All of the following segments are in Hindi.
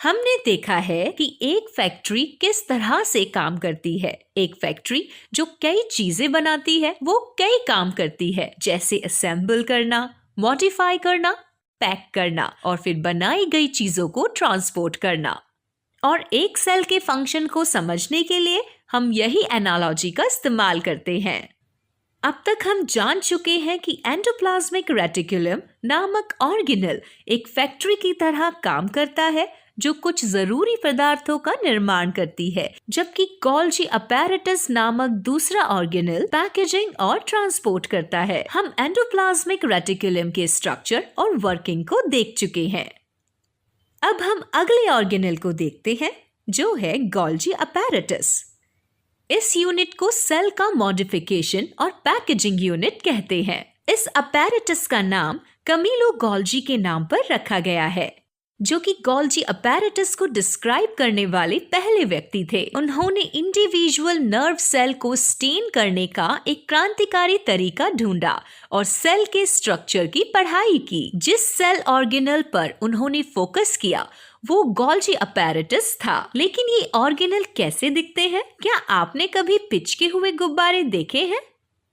हमने देखा है कि एक फैक्ट्री किस तरह से काम करती है। एक फैक्ट्री जो कई चीजें बनाती है वो कई काम करती है, जैसे असेंबल करना, मॉडिफाई करना, पैक करना और फिर बनाई गई चीजों को ट्रांसपोर्ट करना। और एक सेल के फंक्शन को समझने के लिए हम यही एनालॉजी का इस्तेमाल करते हैं। अब तक हम जान चुके हैं कि एंडोप्लाज्मिक रेटिकुलम नामक ऑर्गेनेल एक फैक्ट्री की तरह काम करता है जो कुछ जरूरी पदार्थों का निर्माण करती है, जबकि गोल्जी अपैरेटस नामक दूसरा ऑर्गेनेल पैकेजिंग और ट्रांसपोर्ट करता है। हम एंडोप्लाज्मिक रेटिकुलम के स्ट्रक्चर और वर्किंग को देख चुके हैं। अब हम अगले ऑर्गेनेल को देखते हैं जो है गोल्जी अपैरेटस। इस यूनिट को सेल का मॉडिफिकेशन और पैकेजिंग यूनिट कहते हैं। इस अपैरेटस का नाम कमीलो गोल्जी के नाम पर रखा गया है, जो कि गोल्जी अपैरेटस को डिस्क्राइब करने वाले पहले व्यक्ति थे। उन्होंने इंडिविजुअल नर्व सेल को स्टेन करने का एक क्रांतिकारी तरीका ढूंढा और सेल के स्ट्रक्चर की पढ़ाई की। जिस सेल ऑर्गेनेल पर उन्होंने फोकस किया वो गोल्जी अपैरेटस था। लेकिन ये ऑर्गेनेल कैसे दिखते हैं? क्या आपने कभी पिचके हुए गुब्बारे देखे हैं?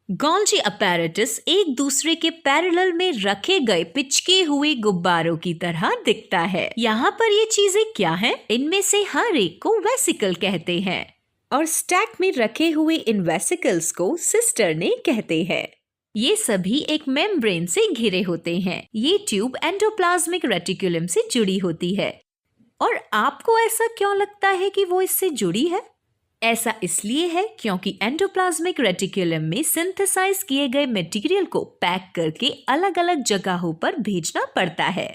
गोल्जी अपैरेटस एक दूसरे के पैरेलल में रखे गए पिचके हुए गुब्बारों की तरह दिखता है। यहाँ पर ये चीजें क्या हैं? इनमें से हर एक को वेसिकल कहते हैं और स्टैक में रखे हुए इन वेसिकल्स को सिस्टर्ने कहते हैं। ये सभी एक मेम्ब्रेन से घिरे होते हैं। ये ट्यूब एंडोप्लाज्मिक रेटिकुलम से जुड़ी होती है। और आपको ऐसा क्यों लगता है कि वो इससे जुड़ी है? ऐसा इसलिए है क्योंकि एंडोप्लाज्मिक रेटिकुलम में सिंथेसाइज किए गए मटेरियल को पैक करके अलग अलग जगहों पर भेजना पड़ता है।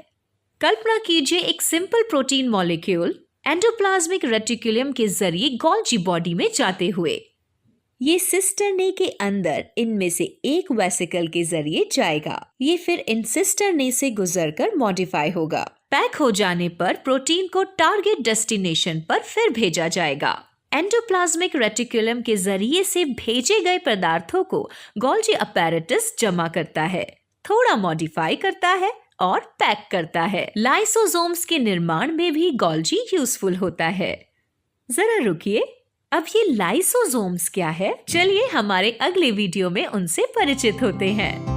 कल्पना कीजिए एक simple protein molecule endoplasmic reticulum के जरिए गोल्जी बॉडी में जाते हुए ये सिस्टर्ने के अंदर इनमें से एक वेसिकल के जरिए जाएगा। ये फिर इन सिस्टर्ने से गुजरकर मॉडिफाई होगा। पैक हो जाने पर प्रोटीन को टारगेट डेस्टिनेशन पर फिर भेजा जाएगा। एंडोप्लाज्मिक रेटिकुलम के जरिए से भेजे गए पदार्थों को गोल्जी अपैरेटस जमा करता है, थोड़ा मॉडिफाई करता है और पैक करता है। लाइसोसोम्स के निर्माण में भी गोल्जी यूजफुल होता है। जरा रुकिए, अब ये लाइसोसोम्स क्या है? चलिए हमारे अगले वीडियो में उनसे परिचित होते हैं।